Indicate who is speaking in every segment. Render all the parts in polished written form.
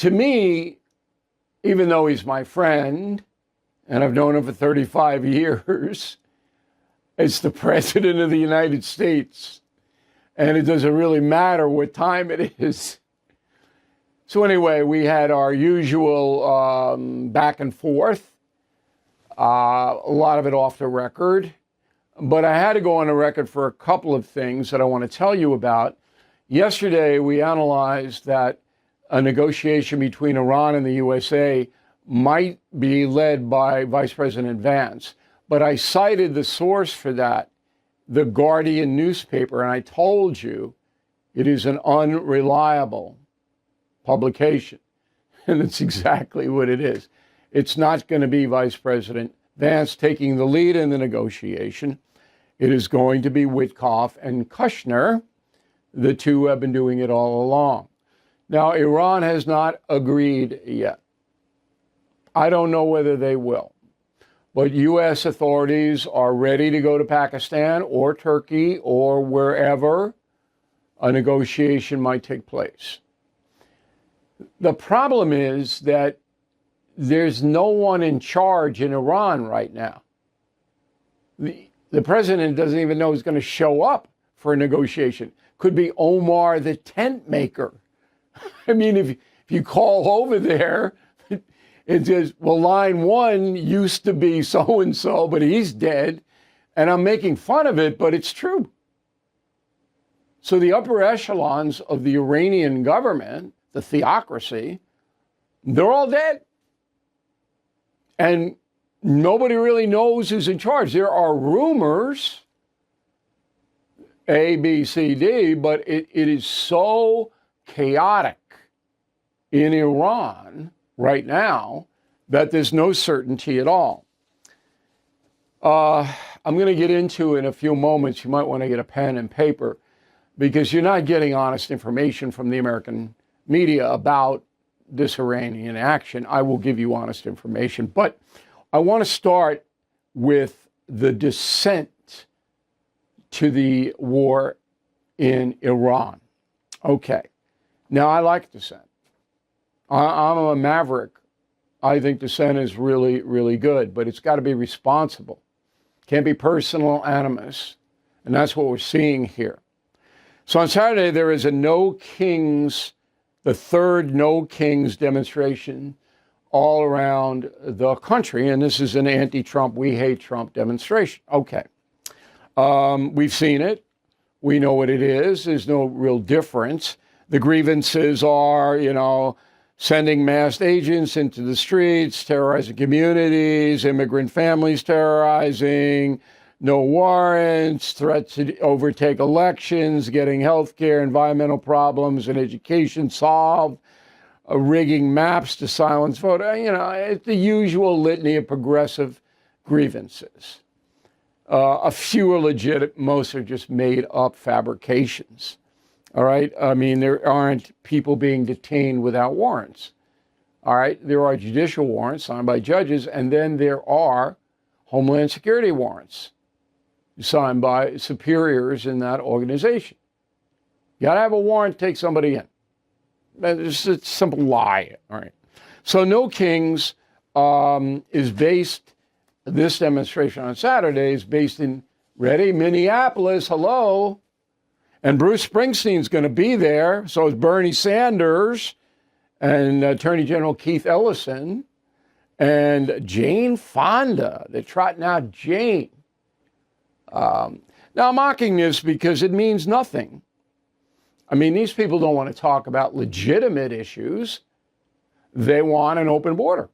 Speaker 1: to me, even though he's my friend, and I've known him for 35 years, it's the President of the United States. And it doesn't really matter what time it is. So anyway, we had our usual back and forth, a lot of it off the record. But I had to go on the record for a couple of things that I want to tell you about. Yesterday, we analyzed that a negotiation between Iran and the USA might be led by Vice President Vance. But I cited the source for that, the Guardian newspaper, and I told you it is an unreliable publication. And it's exactly what it is. It's not going to be Vice President Vance taking the lead in the negotiation. It is going to be Witkoff and Kushner. The two have been doing it all along. Now, Iran has not agreed yet. I don't know whether they will. But U.S. authorities are ready to go to Pakistan or Turkey or wherever a negotiation might take place. The problem is that there's no one in charge in Iran right now. The president doesn't even know who's going to show up for a negotiation. Could be Omar the tent maker. I mean, if you call over there, it says, well, line one used to be so-and-so, but he's dead. And I'm making fun of it, but it's true. So the upper echelons of the Iranian government, the theocracy, they're all dead. And nobody really knows who's in charge. There are rumors, A, B, C, D, but it is so chaotic in Iran right now that there's no certainty at all. I'm going to get into in a few moments. You might want to get a pen and paper because you're not getting honest information from the American media about this Iranian action. I will give you honest information, but I want to start with the descent to the war in Iran. Okay. Now, I like dissent. I'm a maverick. I think dissent is really, really good, but it's got to be responsible. Can't be personal animus, and that's what we're seeing here. So on Saturday, there is a No Kings, the third No Kings demonstration all around the country, and this is an anti-Trump, we hate Trump demonstration. Okay. We've seen it. We know what it is. There's no real difference. The grievances are, sending masked agents into the streets, terrorizing communities, immigrant families terrorizing, no warrants, threats to overtake elections, getting health care, environmental problems, and education solved, rigging maps to silence vote. It's the usual litany of progressive grievances. A few are legit, most are just made up fabrications. All right. I mean, there aren't people being detained without warrants. All right. There are judicial warrants signed by judges, and then there are Homeland Security warrants signed by superiors in that organization. You got to have a warrant to take somebody in. It's a simple lie. All right. So No Kings is based, this demonstration on Saturday is based in, ready, Minneapolis. Hello. And Bruce Springsteen's going to be there. So is Bernie Sanders and Attorney General Keith Ellison and Jane Fonda. They're trotting out Jane. Now, I'm mocking this because it means nothing. I mean, these people don't want to talk about legitimate issues. They want an open border.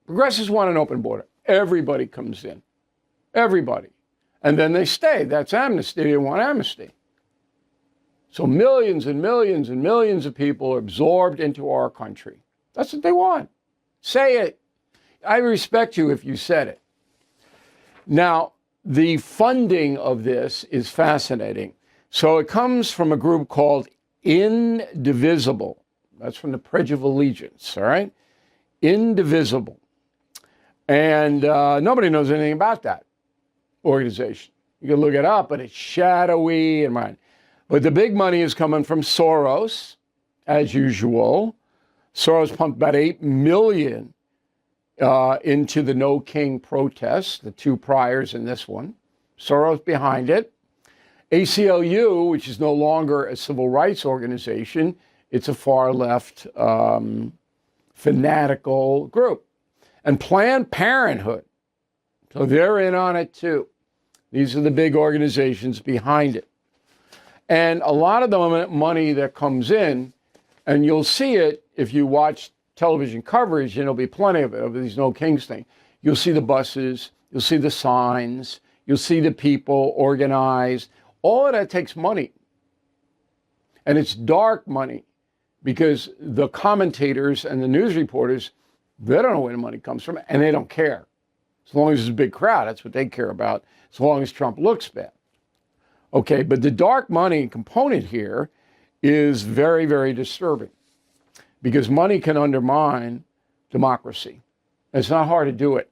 Speaker 1: Progressives want an open border. Everybody comes in. Everybody. And then they stay. That's amnesty. They want amnesty. So millions and millions and millions of people are absorbed into our country. That's what they want. Say it. I respect you if you said it. Now, the funding of this is fascinating. So it comes from a group called Indivisible. That's from the Pledge of Allegiance, all right? Indivisible. And nobody knows anything about that organization. You can look it up, but it's shadowy and mine. But the big money is coming from Soros, as usual. Soros pumped about $8 million into the No King protests, the two priors in this one. Soros behind it. ACLU, which is no longer a civil rights organization, it's a far left fanatical group. And Planned Parenthood, so they're in on it too. These are the big organizations behind it. And a lot of the money that comes in, and you'll see it if you watch television coverage, and there'll be plenty of it, of these No Kings thing. You'll see the buses, you'll see the signs, you'll see the people organized. All of that takes money. And it's dark money because the commentators and the news reporters, they don't know where the money comes from, and they don't care. As long as it's a big crowd, that's what they care about, as long as Trump looks bad. Okay, but the dark money component here is very, very disturbing because money can undermine democracy. It's not hard to do it.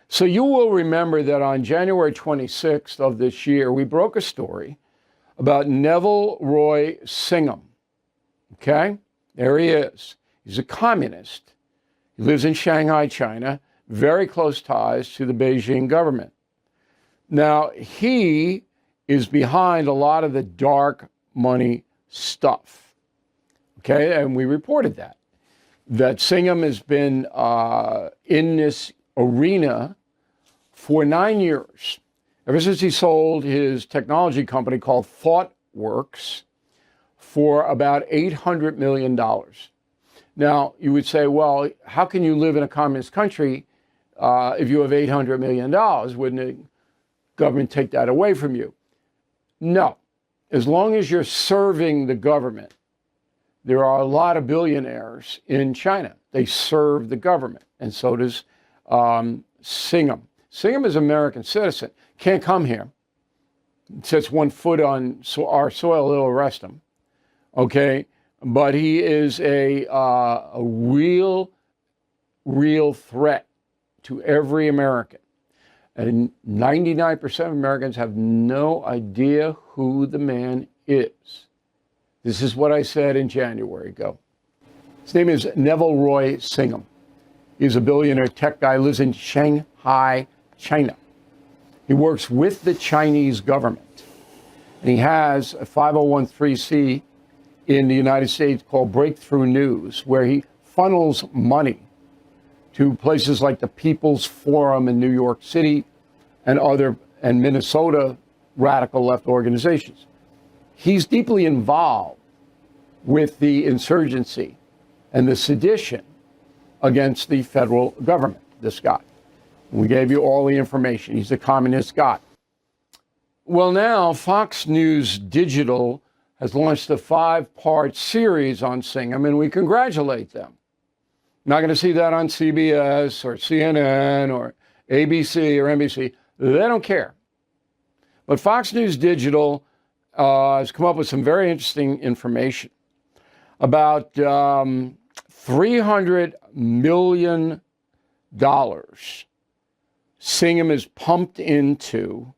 Speaker 1: So you will remember that on January 26th of this year, we broke a story about Neville Roy Singham. Okay, there he is. He's a communist. He lives in Shanghai, China, very close ties to the Beijing government. Now, he is behind a lot of the dark money stuff. Okay, and we reported that Singham has been in this arena for 9 years, ever since he sold his technology company called ThoughtWorks for about $800 million. Now, you would say, well, how can you live in a communist country if you have $800 million? Wouldn't the government take that away from you? No. As long as you're serving the government, there are a lot of billionaires in China. They serve the government, and so does Singham. Singham is an American citizen, can't come here. Sets one foot on our soil, they'll arrest him. Okay, but he is a real threat to every American. And 99% of Americans have no idea who the man is. This is what I said in January. Go. His name is Neville Roy Singham. He's a billionaire tech guy, lives in Shanghai, China. He works with the Chinese government. And he has a 501(c) in the United States called Breakthrough News, where he funnels money to places like the People's Forum in New York City and Minnesota radical left organizations. He's deeply involved with the insurgency and the sedition against the federal government, this guy. We gave you all the information. He's a communist guy. Well, now Fox News Digital has launched a 5-part series on Singham, and we congratulate them. Not going to see that on CBS or CNN or ABC or NBC. They don't care. But Fox News Digital has come up with some very interesting information about $300 million Singham is pumped into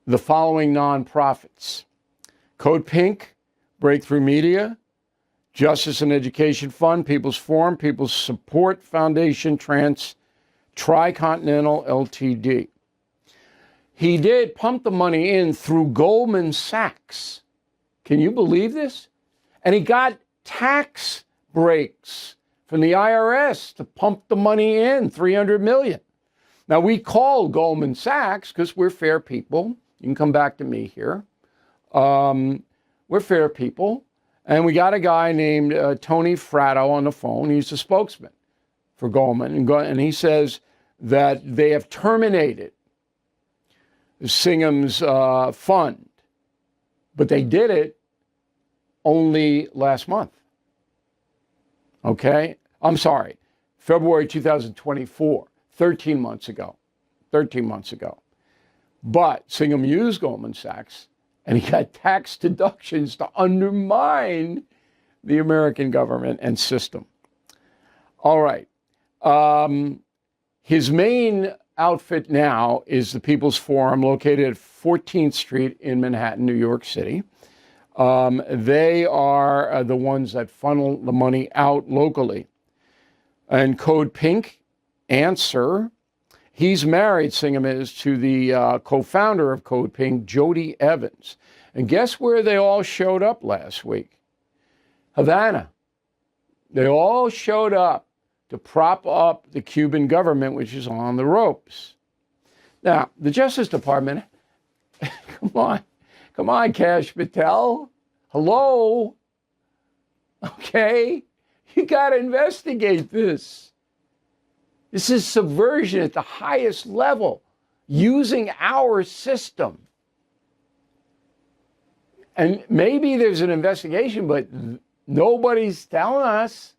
Speaker 1: the following nonprofits: Code Pink, Breakthrough Media, Justice and Education Fund, People's Forum, People's Support Foundation, Tricontinental Ltd. He did pump the money in through Goldman Sachs. Can you believe this? And he got tax breaks from the IRS to pump the money in, $300 million. Now, we call Goldman Sachs because we're fair people. You can come back to me here. We're fair people. And we got a guy named Tony Fratto on the phone. He's the spokesman for Goldman. And he says that they have terminated Singham's fund. But they did it only last month. Okay? I'm sorry. February 2024. 13 months ago. But Singham used Goldman Sachs, and he got tax deductions to undermine the American government and system. All right. His main outfit now is the People's Forum, located at 14th Street in Manhattan, New York City. They are the ones that funnel the money out locally. And Code Pink, answer. He's married, Singham is, to the co-founder of Code Pink, Jody Evans. And guess where they all showed up last week? Havana. They all showed up to prop up the Cuban government, which is on the ropes. Now, the Justice Department, come on, Kash Patel. Hello? Okay? You got to investigate this. This is subversion at the highest level, using our system. And maybe there's an investigation, but nobody's telling us.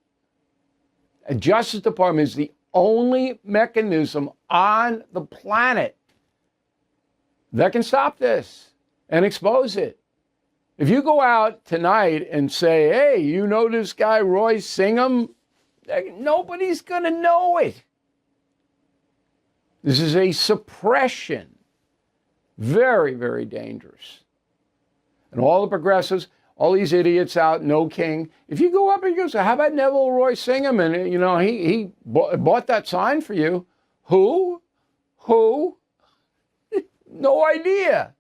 Speaker 1: The Justice Department is the only mechanism on the planet that can stop this and expose it. If you go out tonight and say, hey, you know this guy, Roy Singham, nobody's going to know it. This is a suppression. Very, very dangerous. And all the progressives, all these idiots out, no king. If you go up and you go, so how about Neville Roy Singham? And, you know, he bought that sign for you. Who? No idea.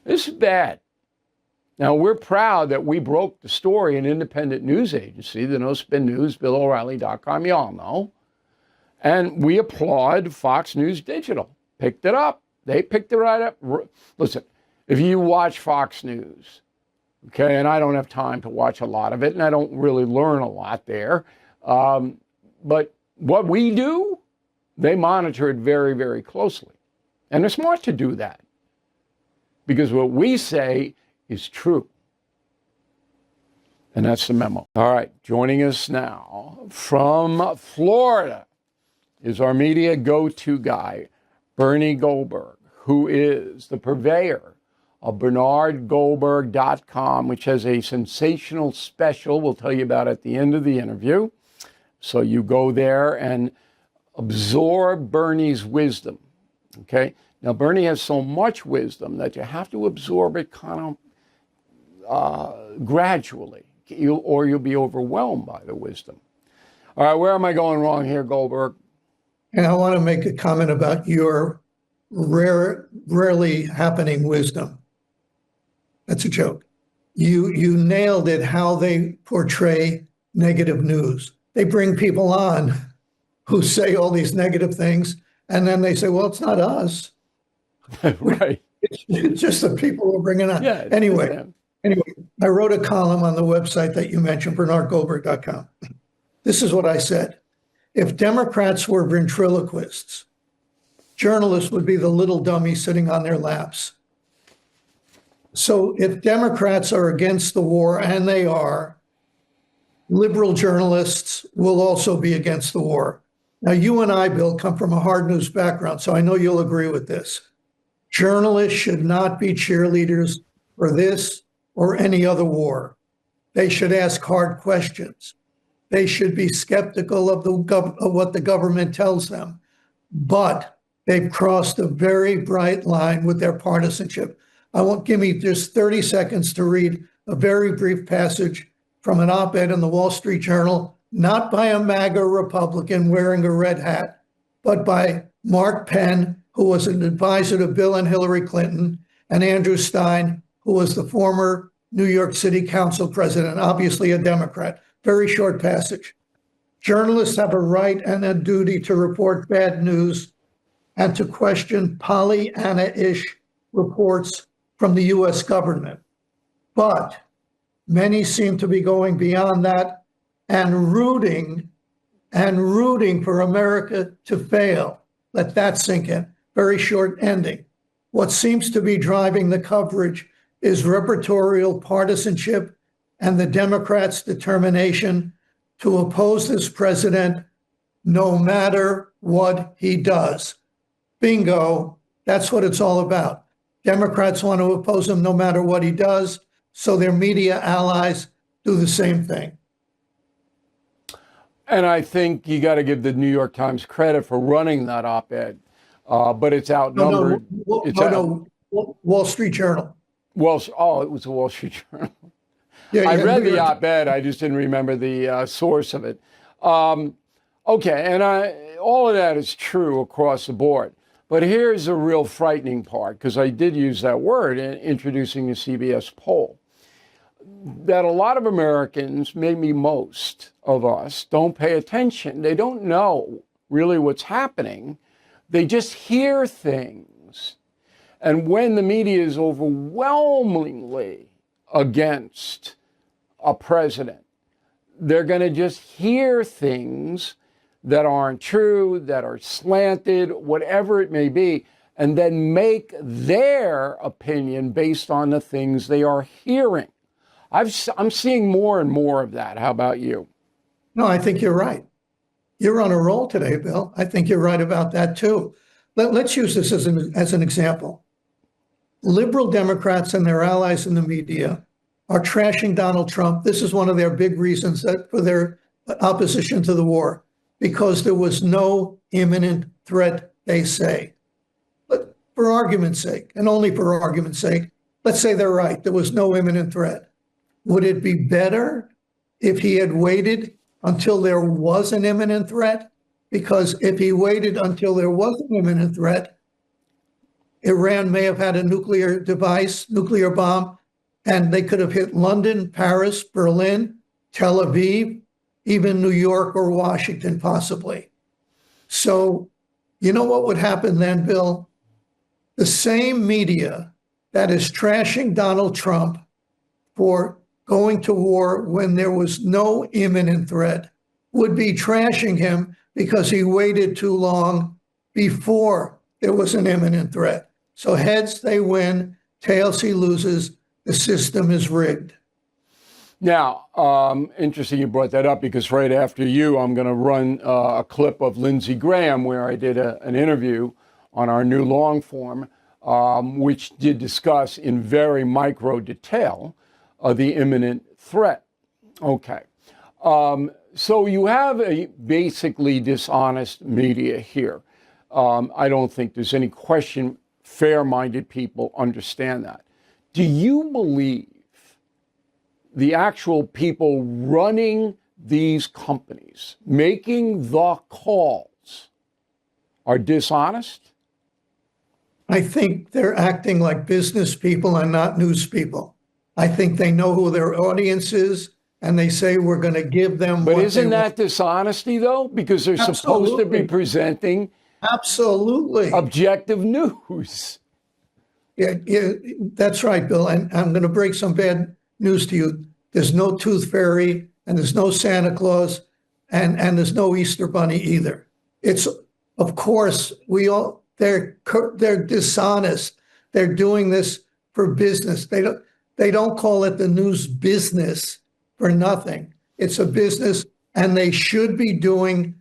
Speaker 1: This is bad. Now, we're proud that we broke the story, an independent news agency, the No Spin News, BillO'Reilly.com, you all know. And we applaud Fox News Digital. Picked it up. They picked it right up. Listen, if you watch Fox News, okay, and I don't have time to watch a lot of it, and I don't really learn a lot there, but what we do, they monitor it very, very closely. And they're smart to do that, because what we say is true. And that's the memo. All right, joining us now from Florida is our media go-to guy, Bernie Goldberg, who is the purveyor of BernardGoldberg.com, which has a sensational special we'll tell you about at the end of the interview. So you go there and absorb Bernie's wisdom, okay? Now, Bernie has so much wisdom that you have to absorb it kind of gradually, or you'll be overwhelmed by the wisdom. All right, where am I going wrong here, Goldberg?
Speaker 2: And I want to make a comment about your rarely happening wisdom. That's a joke. You nailed it, how they portray negative news. They bring people on who say all these negative things, and then they say, well, it's not us.
Speaker 1: Right.
Speaker 2: It's just the people who are bringing on.
Speaker 1: Yeah,
Speaker 2: anyway, I wrote a column on the website that you mentioned, BernardGoldberg.com. This is what I said. If Democrats were ventriloquists, journalists would be the little dummies sitting on their laps. So if Democrats are against the war, and they are, liberal journalists will also be against the war. Now, you and I, Bill, come from a hard news background, so I know you'll agree with this. Journalists should not be cheerleaders for this or any other war. They should ask hard questions. They should be skeptical of what the government tells them. But they've crossed a very bright line with their partisanship. Give me just 30 seconds to read a very brief passage from an op-ed in the Wall Street Journal, not by a MAGA Republican wearing a red hat, but by Mark Penn, who was an advisor to Bill and Hillary Clinton, and Andrew Stein, who was the former New York City Council president, obviously a Democrat. Very short passage. Journalists have a right and a duty to report bad news and to question Pollyanna-ish reports from the US government. But many seem to be going beyond that and rooting for America to fail. Let that sink in. Very short ending. What seems to be driving the coverage is repertorial partisanship and the Democrats' determination to oppose this president no matter what he does. Bingo, that's what it's all about. Democrats want to oppose him no matter what he does, so their media allies do the same thing.
Speaker 1: And I think you got to give the New York Times credit for running that op-ed, but it's outnumbered.
Speaker 2: Wall Street Journal.
Speaker 1: Oh, it was the Wall Street Journal.
Speaker 2: Yeah,
Speaker 1: I
Speaker 2: yeah,
Speaker 1: read
Speaker 2: New
Speaker 1: the
Speaker 2: York-
Speaker 1: op-ed. I just didn't remember the source of it. Okay, and all of that is true across the board. But here's the real frightening part, because I did use that word in introducing the CBS poll, that a lot of Americans, maybe most of us, don't pay attention. They don't know really what's happening. They just hear things. And when the media is overwhelmingly against a president, they're going to just hear things that aren't true, that are slanted, whatever it may be, and then make their opinion based on the things they are hearing. I'm seeing more and more of that. How about you?
Speaker 2: No, I think you're right. You're on a roll today, Bill. I think you're right about that too. Let's use this as an example. Liberal Democrats and their allies in the media are trashing Donald Trump. This is one of their big reasons for their opposition to the war, because there was no imminent threat, they say. But for argument's sake, and only for argument's sake, let's say they're right. There was no imminent threat. Would it be better if he had waited until there was an imminent threat? Because if he waited until there was an imminent threat, Iran may have had a nuclear device, nuclear bomb, and they could have hit London, Paris, Berlin, Tel Aviv, even New York or Washington, possibly. So, you know what would happen then, Bill? The same media that is trashing Donald Trump for going to war when there was no imminent threat would be trashing him because he waited too long before there was an imminent threat. So heads, they win. Tails, he loses. The system is rigged.
Speaker 1: Now, interesting you brought that up, because right after you, I'm going to run a clip of Lindsey Graham where I did an interview on our new long form, which did discuss in very micro detail the imminent threat. Okay. So you have a basically dishonest media here. I don't think there's any question fair-minded people understand that. Do you believe the actual people running these companies, making the calls, are dishonest?
Speaker 2: I think they're acting like business people and not news people. I think they know who their audience is, and they say we're going to give them.
Speaker 1: But isn't that dishonesty, though? Because they're supposed to be presenting
Speaker 2: absolutely
Speaker 1: objective news.
Speaker 2: Yeah, that's right, Bill. And I'm going to break some bad news to you. There's no tooth fairy, and there's no Santa Claus, and there's no Easter bunny either. It's, of course, they're dishonest. They're doing this for business. They don't call it the news business for nothing. It's a business, and they should be reporting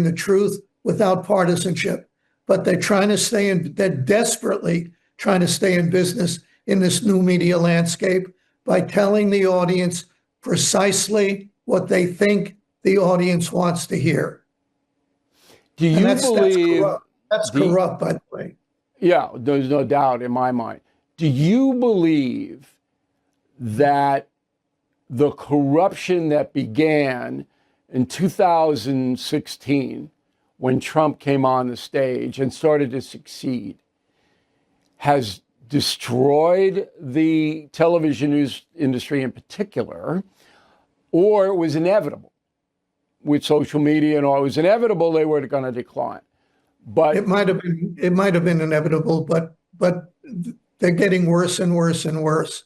Speaker 2: the truth without partisanship. But they're desperately trying to stay in business in this new media landscape by telling the audience precisely what they think the audience wants to hear.
Speaker 1: Do you believe
Speaker 2: that's corrupt, by the way?
Speaker 1: Yeah, there's no doubt in my mind. Do you believe that the corruption that began in 2016, when Trump came on the stage and started to succeed, has destroyed the television news industry in particular, or it was inevitable with social media and all? It was inevitable they were going to decline. But
Speaker 2: it might have been inevitable, but they're getting worse and worse and worse.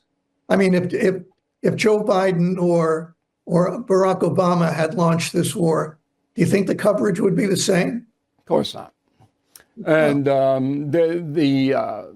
Speaker 2: I mean, if Joe Biden or Barack Obama had launched this war, do you think the coverage would be the same?
Speaker 1: Of course not. And the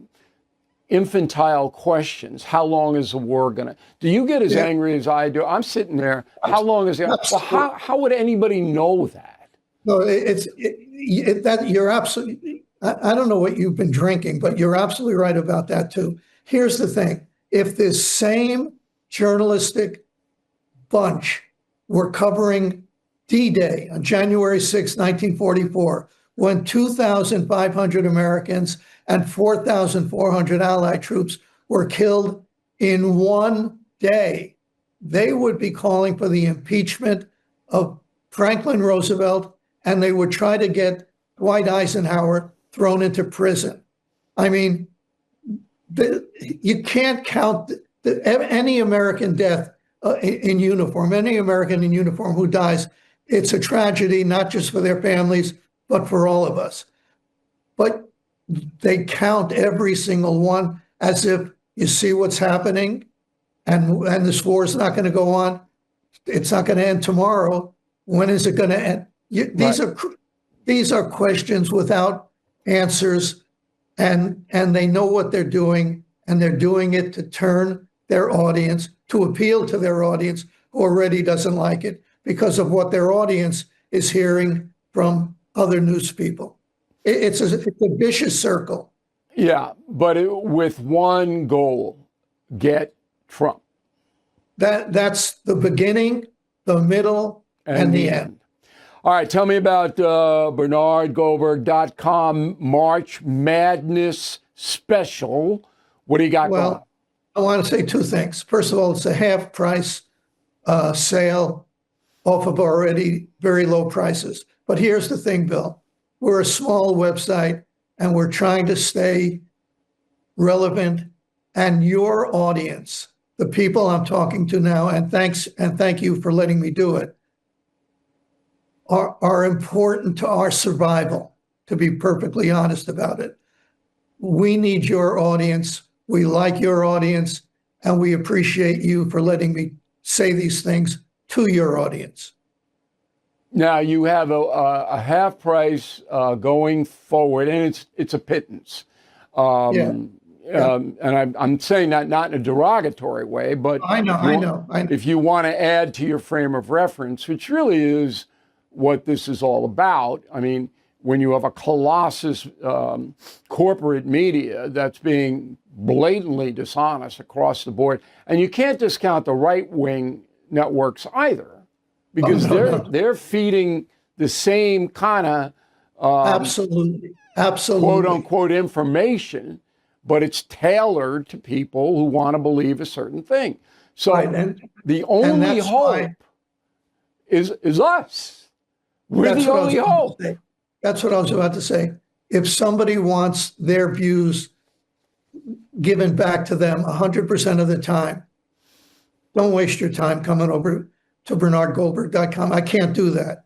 Speaker 1: infantile questions, how long is the war going to... Do you get as angry as I do? I'm sitting there, how long is it? Well, how would anybody know that?
Speaker 2: No, you're absolutely... I don't know what you've been drinking, but you're absolutely right about that too. Here's the thing. If this same journalistic bunch were covering D-Day on January 6, 1944, when 2,500 Americans and 4,400 Allied troops were killed in one day, they would be calling for the impeachment of Franklin Roosevelt, and they would try to get Dwight Eisenhower thrown into prison. I mean, you can't count any American death in uniform, any American in uniform who dies. It's a tragedy, not just for their families, but for all of us. But they count every single one as if you see what's happening, and this war is not going to go on. It's not going to end tomorrow. When is it going to end? These are questions without answers, and they know what they're doing, and they're doing it to turn their audience, to appeal to their audience who already doesn't like it because of what their audience is hearing from other news people. It's a vicious circle.
Speaker 1: Yeah, but with one goal: get Trump.
Speaker 2: That's the beginning, the middle, and the end.
Speaker 1: All right, tell me about BernardGoldberg.com March Madness Special. What do you got going?
Speaker 2: I want to say two things. First of all, it's a half price sale off of already very low prices. But here's the thing, Bill. We're a small website, and we're trying to stay relevant. And your audience, the people I'm talking to now, and thank you for letting me do it, are important to our survival, to be perfectly honest about it. We need your audience. We like your audience, and we appreciate you for letting me say these things to your audience.
Speaker 1: Now you have a half price going forward, and it's a pittance. And I'm saying that not in a derogatory way, but
Speaker 2: I know.
Speaker 1: If you want to add to your frame of reference, which really is what this is all about. I mean, when you have a colossus corporate media that's being blatantly dishonest across the board, and you can't discount the right-wing networks either, because they're feeding the same kind of
Speaker 2: absolutely
Speaker 1: quote unquote information, but it's tailored to people who want to believe a certain thing. So the only hope is us. We're the only hope.
Speaker 2: That's what I was about to say. If somebody wants their views given back to them 100% of the time, don't waste your time coming over to BernardGoldberg.com. I can't do that.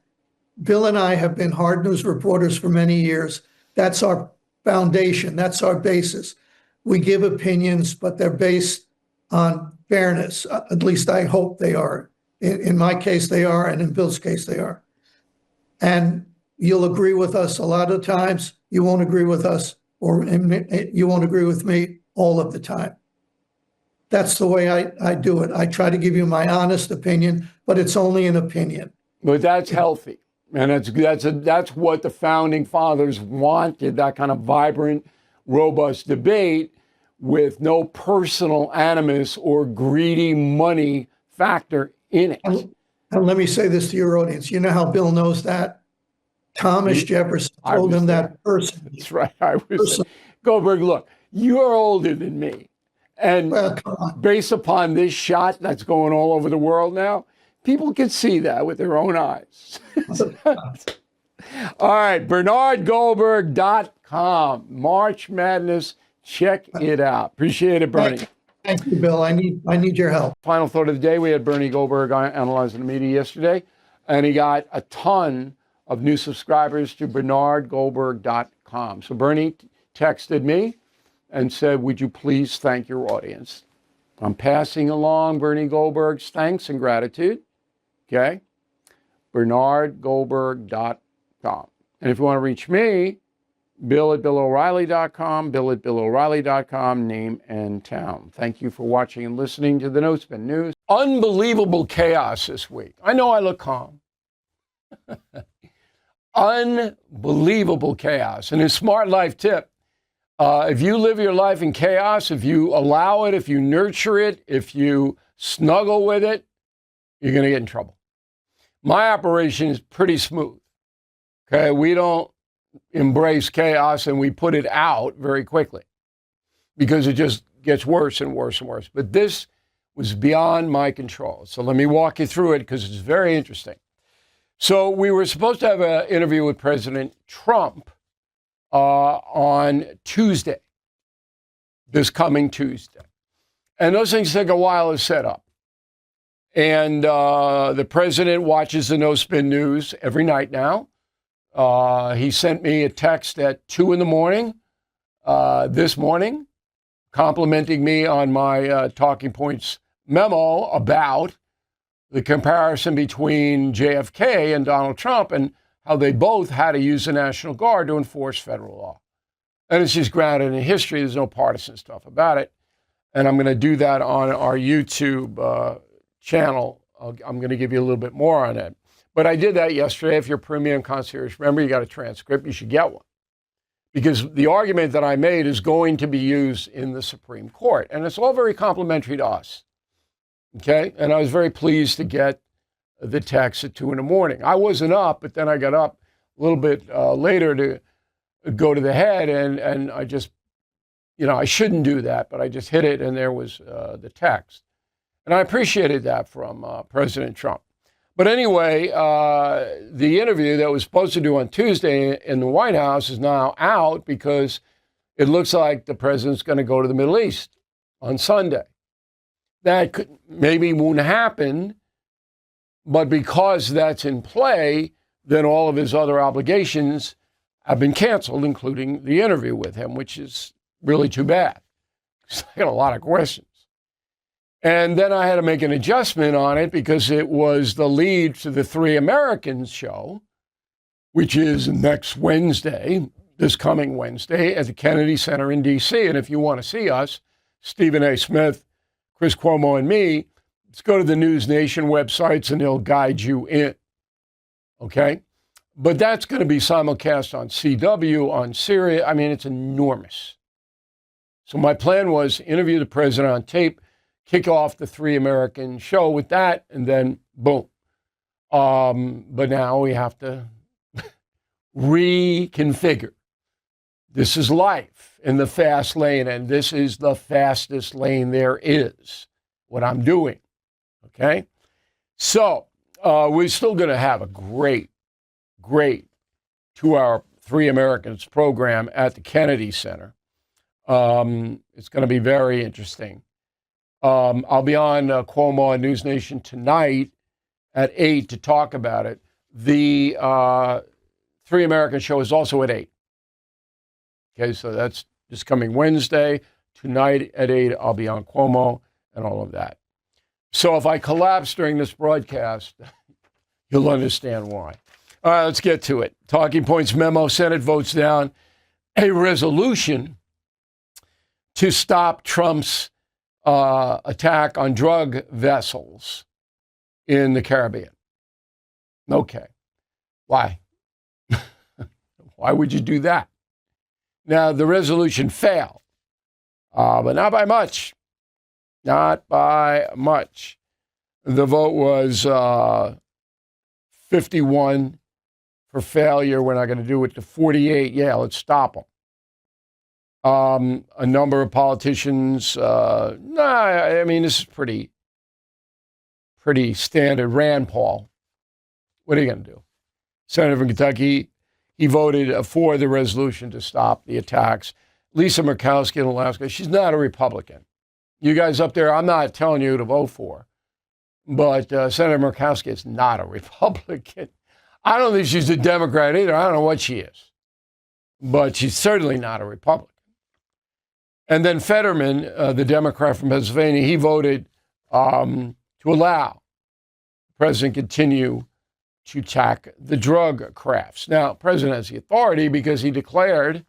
Speaker 2: Bill and I have been hard news reporters for many years. That's our foundation. That's our basis. We give opinions, but they're based on fairness. At least I hope they are. In my case, they are, and in Bill's case, they are. And you'll agree with us a lot of times. You won't agree with us, or you won't agree with me all of the time. That's the way I do it. I try to give you my honest opinion, but it's only an opinion.
Speaker 1: But that's healthy. And that's what the founding fathers wanted, that kind of vibrant, robust debate with no personal animus or greedy money factor in it.
Speaker 2: And let me say this to your audience. You know how Bill knows that? Thomas Jefferson told him that personally.
Speaker 1: That's right. I was there. Goldberg, look, you're older than me. And based upon this shot that's going all over the world now, people can see that with their own eyes. All right, BernardGoldberg.com. March Madness. Check it out. Appreciate it, Bernie.
Speaker 2: Thank you, Bill. I need your help.
Speaker 1: Final thought of the day. We had Bernie Goldberg analyzing the media yesterday, and he got a ton of new subscribers to BernardGoldberg.com. So Bernie texted me and said, would you please thank your audience? I'm passing along Bernie Goldberg's thanks and gratitude. Okay? BernardGoldberg.com. And if you want to reach me, Bill at BillO'Reilly.com, Bill at BillO'Reilly.com, name and town. Thank you for watching and listening to the No Spin News. Unbelievable chaos this week. I know I look calm. Unbelievable chaos. And a smart life tip, if you live your life in chaos, if you allow it, if you nurture it, if you snuggle with it, you're going to get in trouble. My operation is pretty smooth. Okay, we don't embrace chaos and we put it out very quickly because it just gets worse and worse and worse. But this was beyond my control. So let me walk you through it because it's very interesting. So we were supposed to have an interview with President Trump on Tuesday, this coming Tuesday. And those things take a while to set up. And the president watches the No Spin News every night now. He sent me a text at 2 in the morning this morning, complimenting me on my talking points memo about the comparison between JFK and Donald Trump and how they both had to use the National Guard to enforce federal law. And it's just grounded in history. There's no partisan stuff about it. And I'm going to do that on our YouTube channel. I'm going to give you a little bit more on it. But I did that yesterday. If you're a premium concierge member, you got a transcript, you should get one. Because the argument that I made is going to be used in the Supreme Court. And it's all very complimentary to us. Okay? And I was very pleased to get the text at 2 in the morning. I wasn't up, but then I got up a little bit later to go to the head, and I just, I shouldn't do that, but I just hit it, and there was the text. And I appreciated that from President Trump. But anyway, the interview that was supposed to do on Tuesday in the White House is now out because it looks like the president's going to go to the Middle East on Sunday. That could, maybe won't happen, but because that's in play, then all of his other obligations have been canceled, including the interview with him, which is really too bad. I got a lot of questions. And then I had to make an adjustment on it because it was the lead to the Three Americans show, which is next Wednesday, this coming Wednesday, at the Kennedy Center in D.C. And if you want to see us, Stephen A. Smith, Chris Cuomo, and me, let's go to the News Nation websites and they'll guide you in. Okay? But that's going to be simulcast on CW, on Syria. I mean, it's enormous. So my plan was interview the president on tape, kick off the Three American show with that, and then boom. But now we have to reconfigure. This is life in the fast lane, and this is the fastest lane there is, what I'm doing. Okay? So we're still going to have a great 2-hour Three Americans program at the Kennedy Center. It's going to be very interesting. I'll be on Cuomo and News Nation tonight at 8 to talk about it. The Three American show is also at 8. Okay, so that's this coming Wednesday. Tonight at 8, I'll be on Cuomo and all of that. So if I collapse during this broadcast, you'll understand why. All right, let's get to it. Talking points memo, Senate votes down a resolution to stop Trump's attack on drug vessels in the Caribbean. Okay. Why? Why would you do that? Now, the resolution failed, but not by much. Not by much. The vote was 51 for failure. We're not going to do it, to 48. Yeah, let's stop them. A number of politicians, I mean, this is pretty standard. Rand Paul, what are you going to do? Senator from Kentucky, he voted for the resolution to stop the attacks. Lisa Murkowski in Alaska, she's not a Republican. You guys up there, I'm not telling you to vote for, but Senator Murkowski is not a Republican. I don't think she's a Democrat either. I don't know what she is, but she's certainly not a Republican. And then Fetterman, the Democrat from Pennsylvania, he voted to allow the president continue to attack the drug crafts. Now, the president has the authority because he declared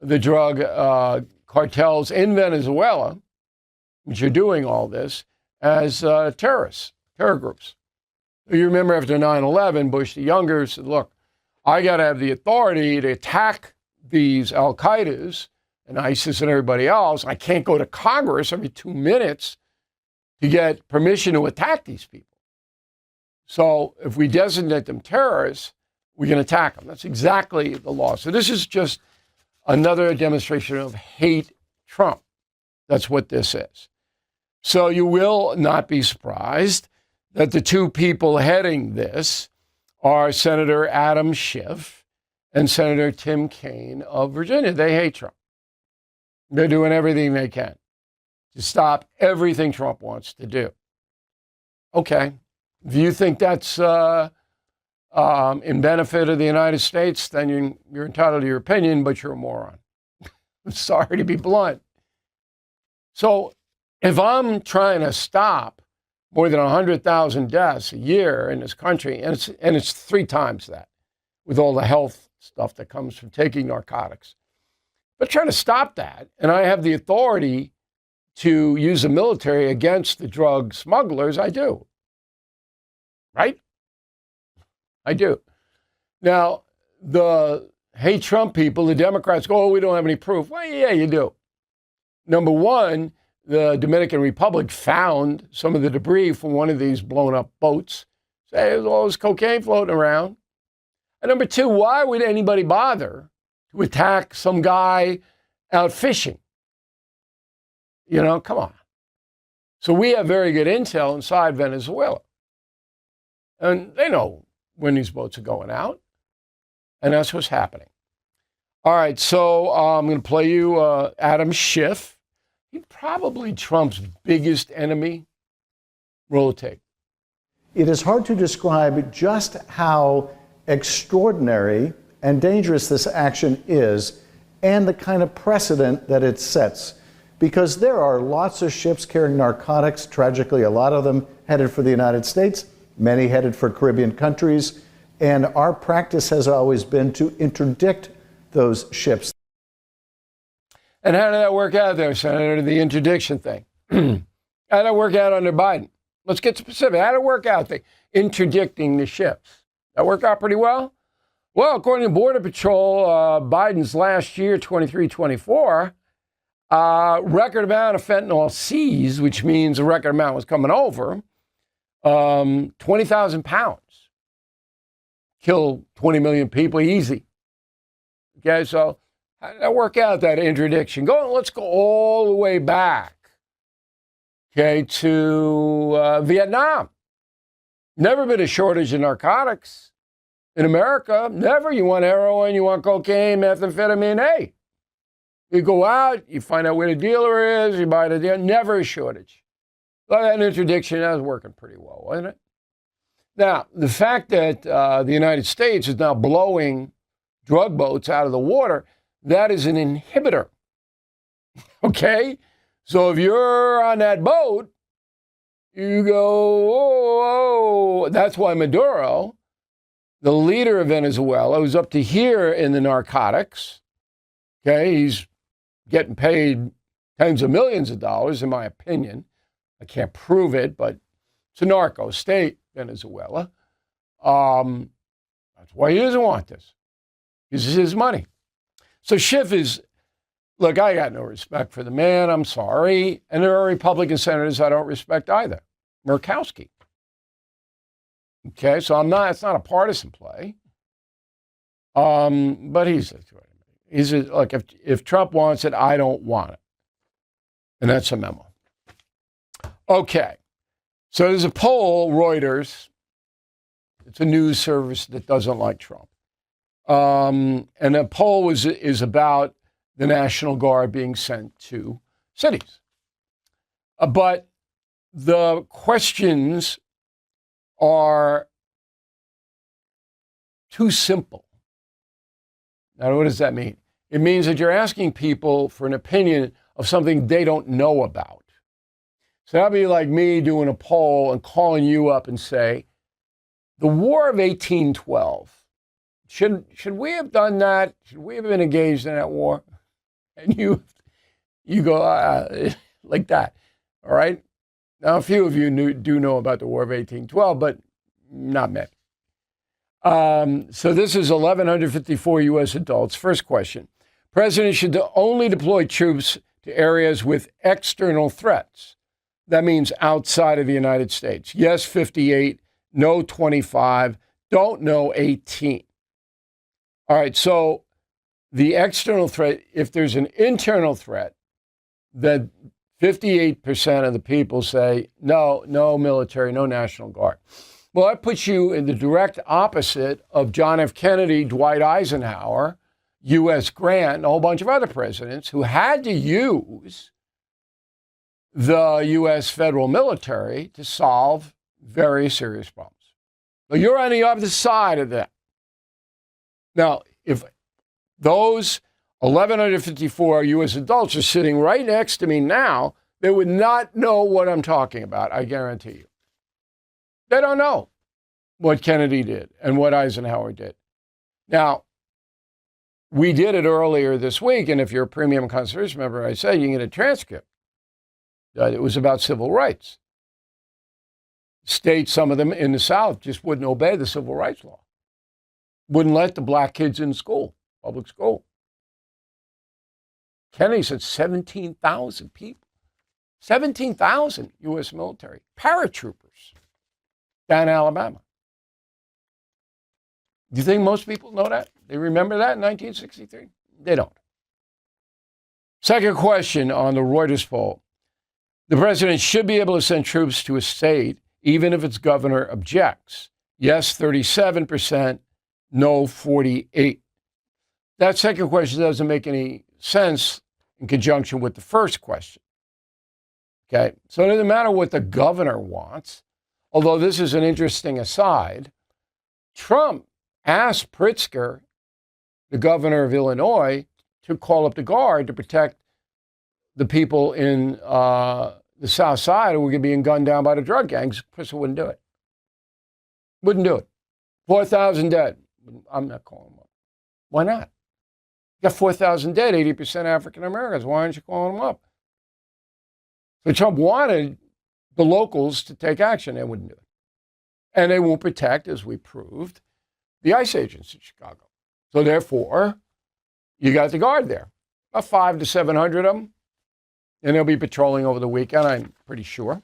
Speaker 1: the drug cartels in Venezuela, which are doing all this, as terrorists, terror groups. You remember after 9/11, Bush the Younger said, look, I got to have the authority to attack these Al-Qaedas and ISIS and everybody else. I can't go to Congress every 2 minutes to get permission to attack these people. So if we designate them terrorists, we can attack them. That's exactly the law. So this is just another demonstration of hate Trump. That's what this is. So you will not be surprised that the two people heading this are Senator Adam Schiff and Senator Tim Kaine of Virginia. They hate Trump. They're doing everything they can to stop everything Trump wants to do. Okay. If you think that's in benefit of the United States, then you're entitled to your opinion, but you're a moron. I'm sorry to be blunt. So if I'm trying to stop more than 100,000 deaths a year in this country, and it's 3 times that with all the health stuff that comes from taking narcotics, but trying to stop that, and I have the authority to use the military against the drug smugglers, I do. Right? I do. Now, the hate Trump people, the Democrats go, oh, we don't have any proof. Well, yeah, you do. Number one, the Dominican Republic found some of the debris from one of these blown up boats. Say there's all this cocaine floating around. And number two, why would anybody bother to attack some guy out fishing? You know, come on. So we have very good intel inside Venezuela. And they know when these boats are going out. And that's what's happening. All right, so I'm going to play you Adam Schiff. He's probably Trump's biggest enemy. Roll the tape.
Speaker 3: It is hard to describe just how extraordinary and dangerous this action is and the kind of precedent that it sets. Because there are lots of ships carrying narcotics, tragically a lot of them headed for the United States, many headed for Caribbean countries, and our practice has always been to interdict those ships.
Speaker 1: And how did that work out there, Senator, the interdiction thing? How did that work out under Biden? Let's get specific. How did it work out, the interdicting the ships? That worked out pretty well? Well, according to Border Patrol, Biden's last year, 23-24, record amount of fentanyl seized, which means a record amount was coming over, 20,000 pounds. Kill 20 million people easy. Okay, so how did that work out, that interdiction? Let's go all the way back, okay, to Vietnam. Never been a shortage of narcotics in America. Never. You want heroin, you want cocaine, methamphetamine. Hey, you go out, you find out where the dealer is, you buy the deal. Never a shortage. Well, that interdiction, that was working pretty well, wasn't it? Now, the fact that the United States is now blowing drug boats out of the water, that is an inhibitor. Okay? So if you're on that boat, you go, oh. That's why Maduro, the leader of Venezuela, who's up to here in the narcotics, okay, he's getting paid tens of millions of dollars, in my opinion. I can't prove it, but it's a narco state, Venezuela. That's why he doesn't want this. This is his money. So Schiff is, look, I got no respect for the man. I'm sorry. And there are Republican senators I don't respect either. Murkowski. Okay, so it's not a partisan play. But he's like, if Trump wants it, I don't want it. And that's a memo. Okay. So there's a poll, Reuters. It's a news service that doesn't like Trump. And the poll is about the National Guard being sent to cities. But the questions are too simple. Now, what does that mean? It means that you're asking people for an opinion of something they don't know about. So that'd be like me doing a poll and calling you up and say, the War of 1812, should we have done that? Should we have been engaged in that war? And you go like that, all right? Now, a few of you do know about the War of 1812, but not many. So this is 1,154 U.S. adults. First question. President should only deploy troops to areas with external threats. That means outside of the United States. Yes, 58. No, 25. Don't know, 18. All right, so the external threat, if there's an internal threat, then 58% of the people say, no, no military, no National Guard. Well, that puts you in the direct opposite of John F. Kennedy, Dwight Eisenhower, U.S. Grant, and a whole bunch of other presidents who had to use the U.S. federal military to solve very serious problems. But you're on the other side of that. Now, if those 1,154 U.S. adults are sitting right next to me now, they would not know what I'm talking about, I guarantee you. They don't know what Kennedy did and what Eisenhower did. Now, we did it earlier this week, and if you're a premium conservation member, I said you can get a transcript. It was about civil rights. States, some of them in the South, just wouldn't obey the civil rights law. Wouldn't let the black kids in school, public school. Kennedy said 17,000 people. 17,000 U.S. military paratroopers down in Alabama. Do you think most people know that? They remember that in 1963? They don't. Second question on the Reuters poll. The president should be able to send troops to a state even if its governor objects. Yes, 37%, no, 48%. That second question doesn't make any sense in conjunction with the first question. Okay, so it doesn't matter what the governor wants, although this is an interesting aside. Trump asked Pritzker, the governor of Illinois, to call up the guard to protect the people in the South Side who were being gunned down by the drug gangs. Pritzker wouldn't do it. Wouldn't do it. 4,000 dead. I'm not calling them up. Why not? You got 4,000 dead, 80% African Americans. Why aren't you calling them up? So Trump wanted the locals to take action. They wouldn't do it. And they won't protect, as we proved, the ICE agents in Chicago. So therefore, you got the guard there. About 500 to 700 of them. And they'll be patrolling over the weekend, I'm pretty sure.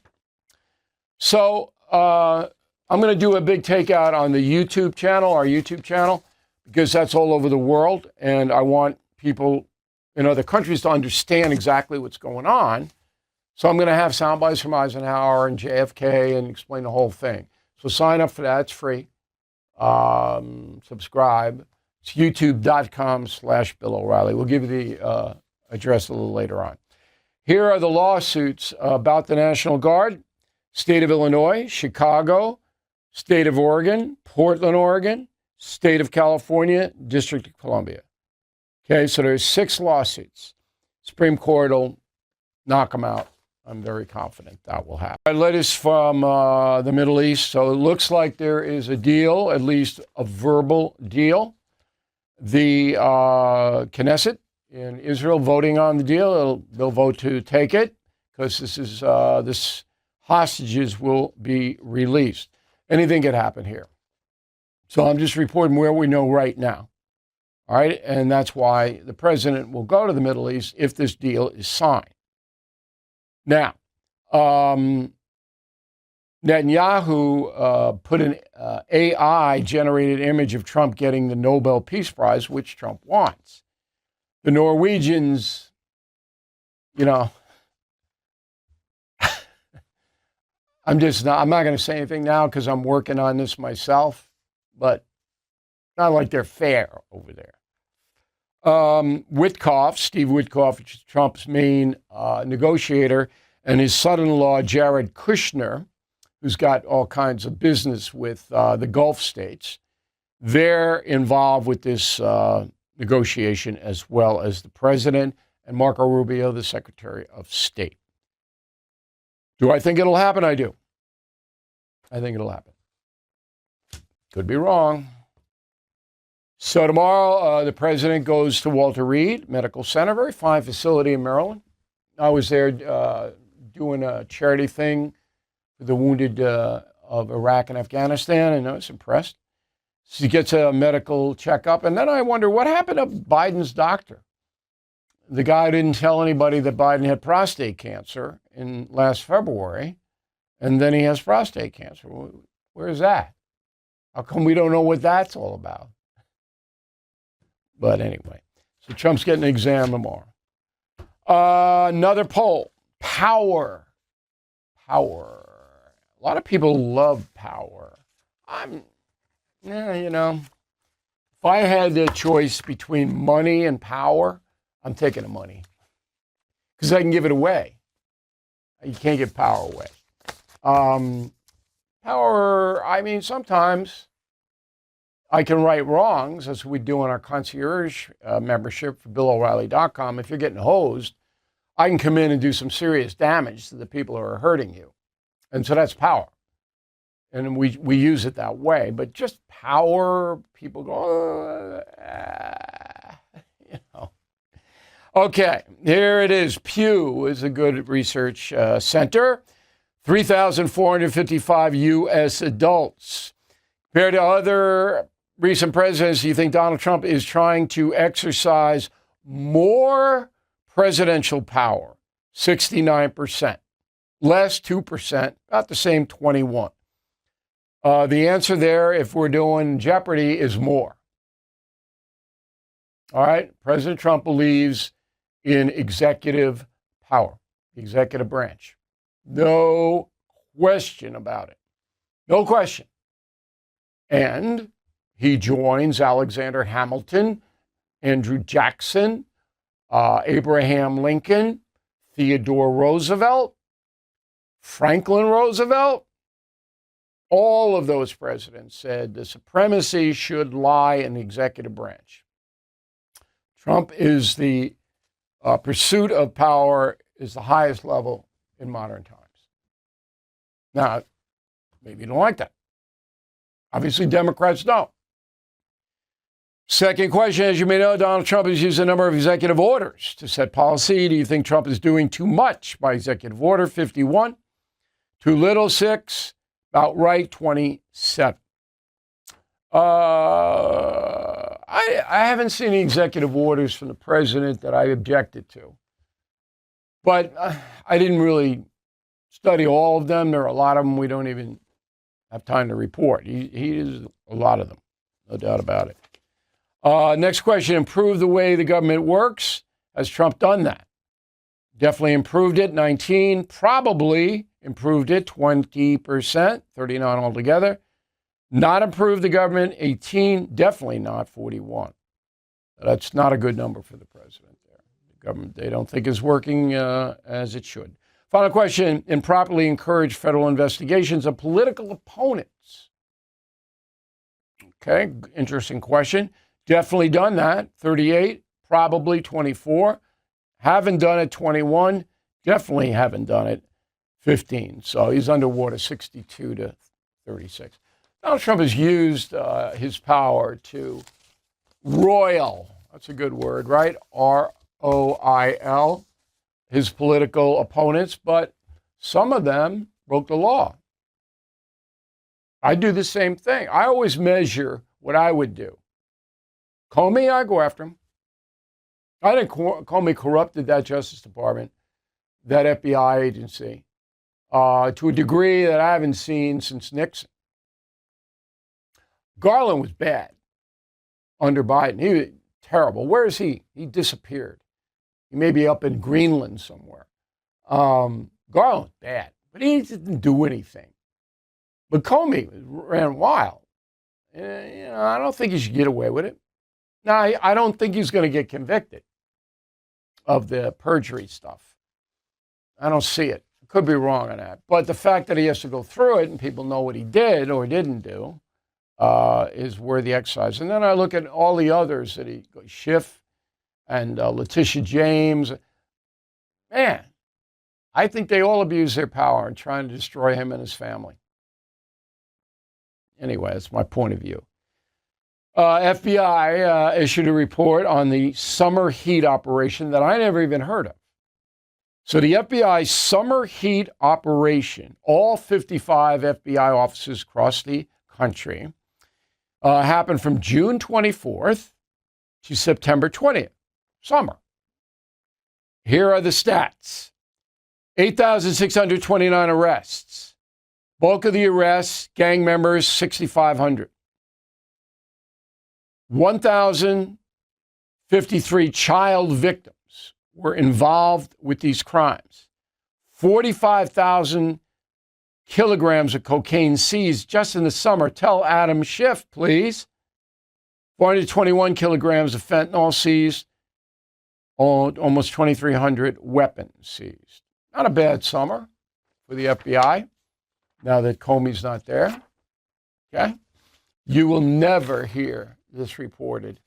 Speaker 1: So I'm going to do a big takeout on the YouTube channel, our YouTube channel, because that's all over the world. And I want people in other countries to understand exactly what's going on. So I'm going to have sound bites from Eisenhower and JFK and explain the whole thing. So sign up for that. It's free. Subscribe. It's youtube.com/Bill O'Reilly. We'll give you the address a little later on. Here are the lawsuits about the National Guard. State of Illinois, Chicago, State of Oregon, Portland, Oregon, State of California, District of Columbia. Okay, so there's 6 lawsuits. Supreme Court will knock them out. I'm very confident that will happen. Our latest from the Middle East. So it looks like there is a deal, at least a verbal deal. The Knesset in Israel voting on the deal. They'll vote to take it because this hostages will be released. Anything could happen here. So I'm just reporting where we know right now. All right, and that's why the president will go to the Middle East if this deal is signed. Now, Netanyahu put an AI-generated image of Trump getting the Nobel Peace Prize, which Trump wants. The Norwegians, I'm not going to say anything now because I'm working on this myself, but not like they're fair over there. Witkoff, Steve Witkoff, which is Trump's main negotiator, and his son-in-law, Jared Kushner, who's got all kinds of business with the Gulf states, they're involved with this negotiation as well as the president and Marco Rubio, the Secretary of State. Do I think it'll happen? I do. I think it'll happen. Could be wrong. So tomorrow, the president goes to Walter Reed Medical Center, very fine facility in Maryland. I was there doing a charity thing for the wounded of Iraq and Afghanistan, and I was impressed. So he gets a medical checkup, and then I wonder what happened to Biden's doctor. The guy didn't tell anybody that Biden had prostate cancer in last February, and then he has prostate cancer. Where is that? How come we don't know what that's all about? But anyway, so Trump's getting an exam tomorrow. Another poll. Power. Power. A lot of people love power. If I had the choice between money and power, I'm taking the money. Because I can give it away. You can't give power away. Power, sometimes I can right wrongs, as we do in our concierge membership for BillO'Reilly.com. If you're getting hosed, I can come in and do some serious damage to the people who are hurting you. And so that's power. And we use it that way. But just power, people go, Okay, here it is. Pew is a good research center. 3,455 U.S. adults. Compared to other recent presidents, do you think Donald Trump is trying to exercise more presidential power? 69%. Less, 2%. About the same, 21%. The answer there, if we're doing Jeopardy, is more. All right? President Trump believes in executive power, the executive branch. No question about it. No question. And he joins Alexander Hamilton, Andrew Jackson, Abraham Lincoln, Theodore Roosevelt, Franklin Roosevelt. All of those presidents said the supremacy should lie in the executive branch. Trump is the pursuit of power is the highest level in modern times. Now, maybe you don't like that. Obviously, Democrats don't. Second question, as you may know, Donald Trump has used a number of executive orders to set policy. Do you think Trump is doing too much by executive order? 51. Too little, 6. About right, 27. I haven't seen any executive orders from the president that I objected to. But I didn't really study all of them. There are a lot of them we don't even have time to report. He is a lot of them, no doubt about it. Next question, improve the way the government works. Has Trump done that? Definitely improved it, 19. Probably improved it, 20%, 39 altogether. Not improved the government, 18. Definitely not, 41. That's not a good number for the president there. The government, they don't think is working as it should. Final question, improperly encourage federal investigations of political opponents. Okay, interesting question. Definitely done that, 38. Probably 24. Haven't done it, 21. Definitely haven't done it, 15. So he's underwater, 62 to 36. Donald Trump has used his power to roil, that's a good word, right? R-O-I-L, his political opponents, but some of them broke the law. I do the same thing. I always measure what I would do. Comey, I go after him. I think Comey corrupted that Justice Department, that FBI agency, to a degree that I haven't seen since Nixon. Garland was bad under Biden. He was terrible. Where is he? He disappeared. He may be up in Greenland somewhere. Garland was bad, but he didn't do anything. But Comey ran wild. I don't think he should get away with it. Now, I don't think he's going to get convicted of the perjury stuff. I don't see it. Could be wrong on that. But the fact that he has to go through it and people know what he did or didn't do is worthy exercise. And then I look at all the others that Schiff and Letitia James. Man, I think they all abuse their power and trying to destroy him and his family. Anyway, that's my point of view. FBI issued a report on the summer heat operation that I never even heard of. So the FBI summer heat operation, all 55 FBI offices across the country, happened from June 24th to September 20th, summer. Here are the stats. 8,629 arrests. Bulk of the arrests, gang members, 6,500. 53 child victims were involved with these crimes. 45,000 kilograms of cocaine seized just in the summer. Tell Adam Schiff, please. 421 kilograms of fentanyl seized. Almost 2,300 weapons seized. Not a bad summer for the FBI, now that Comey's not there. Okay? You will never hear this reported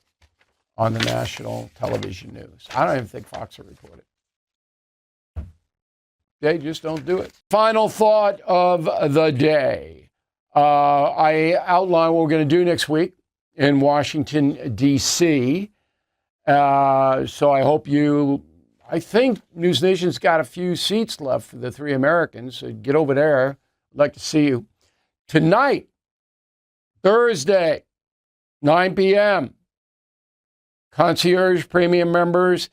Speaker 1: on the national television news. I don't even think Fox will report it. They just don't do it. Final thought of the day. I outline what we're going to do next week in Washington, D.C. So I hope I think News Nation's got a few seats left for the Three Americans. So get over there. I'd like to see you. Tonight, Thursday, 9 p.m., Concierge Premium members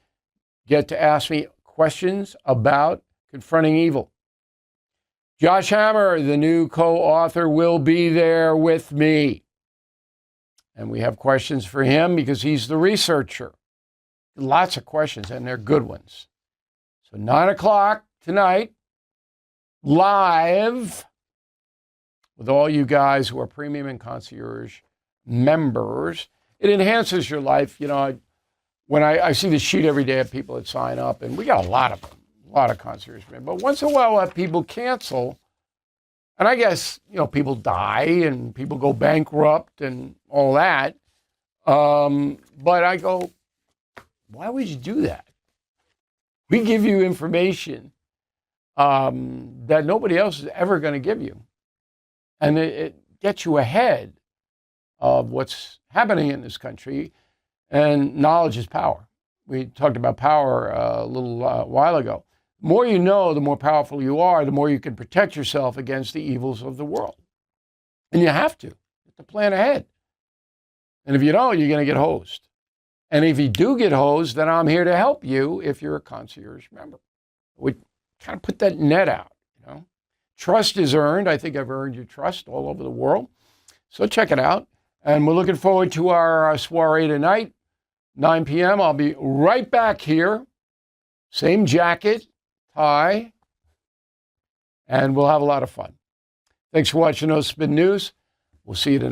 Speaker 1: get to ask me questions about confronting evil. Josh Hammer, the new co-author, will be there with me. And we have questions for him because he's the researcher. Lots of questions, and they're good ones. So 9 o'clock tonight, live with all you guys who are Premium and Concierge members. It enhances your life. You know, when I see the sheet every day of people that sign up, and we got a lot of them, a lot of Concierge members. But once in a while, we'll have people cancel. And I guess, you know, people die and people go bankrupt and all that. But I go, why would you do that? We give you information that nobody else is ever going to give you. And it gets you ahead of what's happening in this country. And knowledge is power. We talked about power a little while ago. The more you know, the more powerful you are, the more you can protect yourself against the evils of the world. And you have to plan ahead. And if you don't, you're going to get hosed. And if you do get hosed, then I'm here to help you if you're a concierge member. We kind of put that net out, you know. Trust is earned. I think I've earned your trust all over the world. So check it out. And we're looking forward to our soiree tonight, 9 p.m. I'll be right back here. Same jacket, tie, and we'll have a lot of fun. Thanks for watching No Spin News. We'll see you tonight.